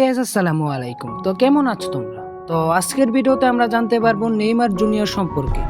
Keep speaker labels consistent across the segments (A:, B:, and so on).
A: আসসালামু আলাইকুম। তো কেমন আছো তোমরা? তো আজকের ভিডিওতে আমরা জানতে পারবো নেইমার জুনিয়র সম্পর্কে।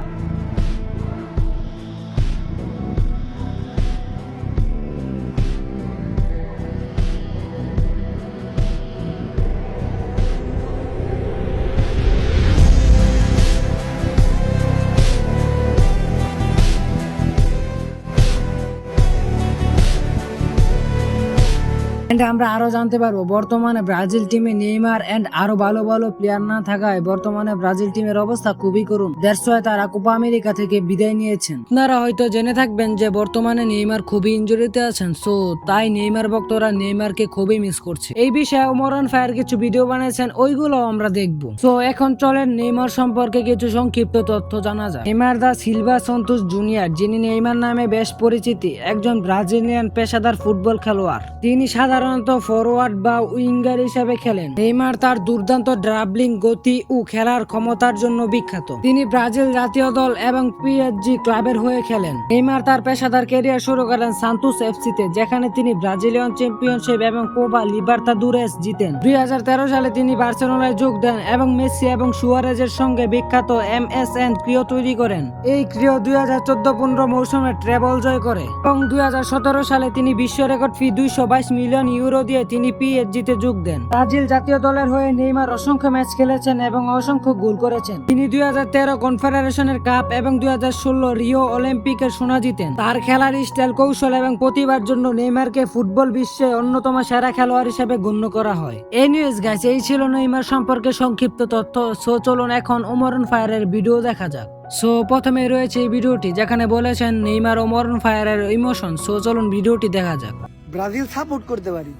A: আমরা আরো জানতে পারবো বর্তমানে ব্রাজিল টিমে নেইমার এন্ড আরো ভালো ভালো প্লেয়ার না থাকায় বর্তমানে ব্রাজিল টিমের অবস্থা খুবই করুণ। দ্যাটস ওয়াই তারা কোপা আমেরিকা থেকে বিদায় নিয়েছেন। আপনারা হয়তো জেনে থাকবেন যে বর্তমানে নেইমার খুবই ইনজুরিতে আছেন, সো তাই নেইমার ভক্তরা নেইমারকে খুবই মিস করছে। এই বিষয়ে ওমরান ফায়ার কিছু ভিডিও বানিয়েছেন, ওইগুলো আমরা দেখবো। সো এখন চলেন নেইমার সম্পর্কে কিছু সংক্ষিপ্ত তথ্য জানা যায়। Neymar da Silva Santos junior, যিনি নেইমার নামে বেশ পরিচিতি, একজন ব্রাজিলিয়ান পেশাদার ফুটবল খেলোয়াড়। তিনি সাধারণত ফরওয়ার্ড বা উইঙ্গার হিসেবে খেলেন। নেইমার তার দুর্দান্ত ড্রাবলিং গতি ও খেলার ক্ষমতার জন্য বিখ্যাত। তিনি ব্রাজিল জাতীয় দল এবং পিএসজি ক্লাবের হয়ে খেলেন। নেইমার তার পেশাদার ক্যারিয়ার শুরু করেন সান্তোস এফসিতে, যেখানে তিনি ব্রাজিলিয়ান চ্যাম্পিয়নশিপ এবং কোপা লিবার্তাদোরেস জিতেন। 2013 সালে তিনি বার্সেলোনায় যোগ দেন এবং মেসি এবং সুয়ারেজের সঙ্গে বিখ্যাত MSN ক্রিয় তৈরি করেন। এই ক্রিয় 2014-15 মৌসুমে ট্রেবল জয় করে এবং 2017 সালে তিনি বিশ্ব রেকর্ড ফি 222 মিলিয়ন ইউরো দিয়ে তিনি পিএসজিতে যোগ দেন। ব্রাজিল জাতীয় দলের হয়ে নেইমার অসংখ্য ম্যাচ খেলেছেন এবং অসংখ্য গোল করেছেন। তিনি 2013 কনফেডারেশনের কাপ এবং 2016 রিও অলিম্পিকের সোনা জিতেন। তার খেলার স্টাইল, কৌশল এবং প্রতিভার জন্য নেইমারকে ফুটবল বিশ্বে অন্যতম সেরা খেলোয়াড় হিসেবে গণ্য করা হয়। এনিওয়েজ গাইস, এই ছিল নেইমার সম্পর্কে সংক্ষিপ্ত তথ্য। সো চলুন এখন ওমরান ফায়ারের ভিডিও দেখা যাক। সো প্রথমে রয়েছে এই ভিডিওটি যেখানে বলেছেন নেইমার ও ওমরান ফায়ারের ইমোশন। সো চলুন ভিডিওটি দেখা যাক।
B: ব্রাজিল সাপোর্ট করতে পারি,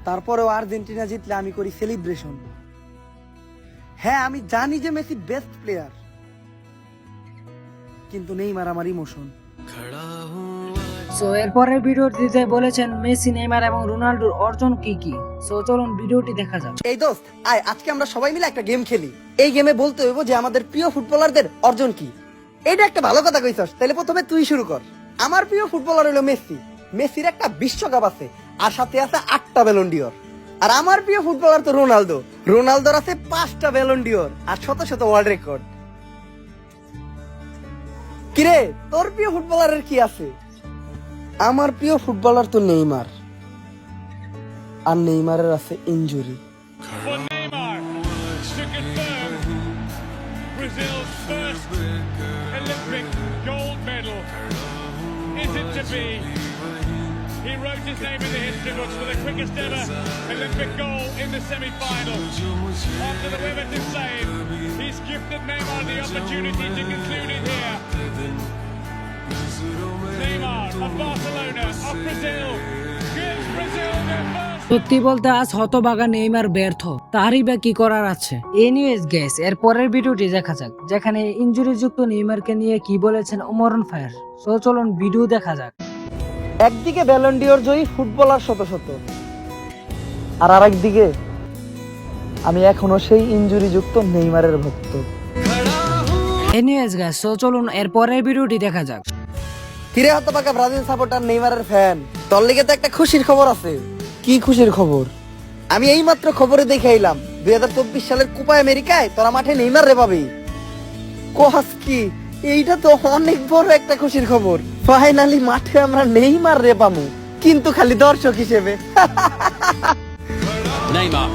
B: তারপরেও আর্জেন্টিনা জিতলে আমি করি সেলিব্রেশন। হ্যাঁ, আমি জানি যে মেসি বেস্ট প্লেয়ার, কিন্তু নেইমার আমার ইমোশন।
A: সো এরপরের ভিডিওটিতে বলেছেন মেসি, নেইমার এবং রোনাল্ডোর অর্জন কি কি। সো চলুন ভিডিওটি দেখা যাক।
B: এই দোস্ত, আয় আজকে আমরা সবাই মিলে একটা গেম খেলি। এই গেমে বলতে হইব যে আমাদের প্রিয় ফুটবলারদের অর্জন কি। এটা একটা ভালো কথা কইছস, তাহলে প্রথমে তুই শুরু কর। আমার প্রিয় ফুটবলার হলো মেসি। মেসির একটা বিশ্বকাপ আছে আর সাথে আছে 8টা ব্যালন ডিওর। আর আমার প্রিয় ফুটবলার তো রোনালদো। রোনালদোর আছে 5টা ব্যালন ডিওর আর শত শত ওয়ার্ল্ড রেকর্ড। কিরে, তোর প্রিয় ফুটবলারের কি আছে? আমার প্রিয় ফুটবলার তো নেইমার, আর নেইমারের আছে injury.
C: For Neymar to confirm Brazil's first Olympic gold medal. Is it to be? He wrote his name in the history books for the quickest ever Olympic goal in the semi-final. After the Wimbledon save, he's gifted Neymar the opportunity to conclude it here. Neymar of Barcelona, of Brazil, gives Brazil their first.
A: সত্যি বলতে আজ হতবাগা Neymar ব্যর্থ, তারই বা কি করার আছে। Anyways guys, এর পরের ভিডিওটি দেখা যাক যেখানে ইনজুরি যুক্ত নেইমারকে নিয়ে কি বলেছেন ওমরান ফায়ার। সো চলুন ভিডিও দেখা যাক।
B: একদিকে ব্যালন ডিওর জয়ী ফুটবলার শত শত, আর আরেকদিকে আমি এখনো সেই ইনজুরি যুক্ত নেইমারের ভক্ত।
A: এনিওয়েজ গাইস, সো চলুন এর পরের ভিডিওটি দেখা যাক।
B: কিরে হতবাকা ব্রাজিল সাপোর্টার নেইমারের ফ্যান, তোর লিগে তো একটা খুশির খবর আছে। কি খুশির খবর? আমি এই মাত্র খবরে দেখে এলাম 2024 সালের কোপা আমেরিকায় তোরা মাঠে নেইমার রে পাবি। কোহাস কি, এইটা তো অনেক বড় একটা খুশির খবর। ফাইনালি মাঠে আমরা নেইমার রে পাবো, কিন্তু খালি দর্শক হিসেবে।
D: Neymar.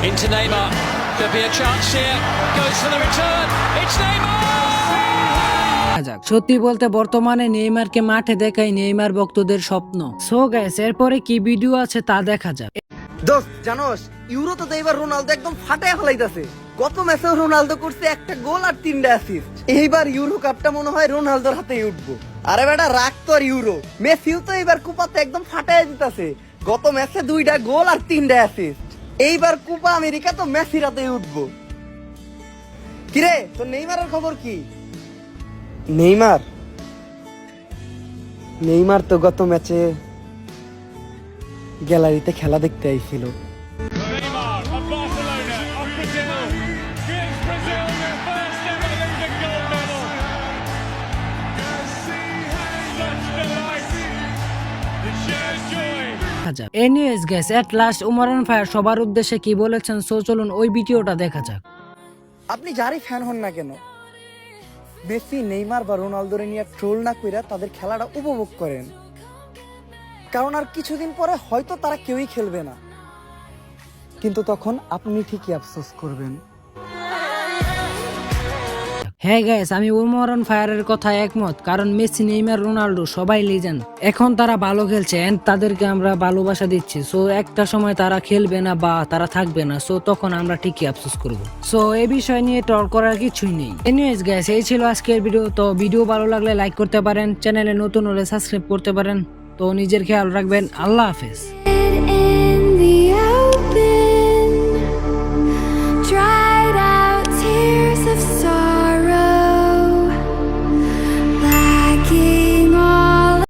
D: Into Neymar. There'll be a chance here. Goes for the return. It's Neymar!
A: সত্যি বলতে বর্তমানে নেইমারকে মাঠে দেখাই নেইমার ভক্তদের স্বপ্ন। সো গাইস, এরপরে কি ভিডিও আছে তা দেখা যাক।
B: দোস্ত জানোস, ইউরোতে তো এবার রোনালদো একদম ফাটায় ফেলাইতেছে। গত ম্যাচেও রোনালদো করছে একটা গোল আর 3টা অ্যাসিস্ট। এইবার ইউরো কাপটা মনে হয় রোনালদোর হাতেই উঠবো। আরে বেটা রাখ তো আর ইউরো, মেসিও তো এবার কুপাতে একদম ফাটায় দিতেছে। গত ম্যাচে 2টা গোল আর 3টা অ্যাসিস্ট। এইবার কোপা আমেরিকা তো মেসির হাতেই উঠবো। কিরে, তো নেইমারের খবর কি? নেইমার তো গত ম্যাচে গ্যালারিতে খেলা দেখতে আইছিল।
C: Neymar of Barcelona, of Brazil, gives Brazil their first ever Olympic gold medal. Such delight. The shared joy.
A: দেখা যাক। Anyways guys, at last Omran fire সবার উদ্দেশ্যে কি বলেছেন, সো চলুন ওই ভিডিওটা দেখা যাক।
B: আপনি যারই ফ্যান হন না কেন, মেসি, নেইমার বা রোনালদোরে নিয়ে ট্রোল না কইরা তাদের খেলাটা উপভোগ করেন, কারণ আর কিছুদিন পরে হয়তো তারা কেউই খেলবে না, কিন্তু তখন আপনি ঠিকই আফসোস করবেন।
A: হ্যাঁ গাইস, আমি ওমরান ফায়ারের কথা একমত, কারণ মেসি, নেইমার, রোনাল্ডো সবাই লিজেন্ড। এখন তারা ভালো খেলছে এন্ড তাদেরকে আমরা ভালোবাসা দিচ্ছি। সো একটা সময় তারা খেলবে না বা তারা থাকবে না, সো তখন আমরা ঠিকই আফসোস করব। সো এই বিষয় নিয়ে টল করার কিছুই নেই। এনিওয়েজ গাইস, এই ছিল আজকের ভিডিও। তো ভিডিও ভালো লাগলে লাইক করতে পারেন, চ্যানেলে নতুন হলে সাবস্ক্রাইব করতে পারেন। তো নিজের খেয়াল রাখবেন। আল্লাহ হাফেজ।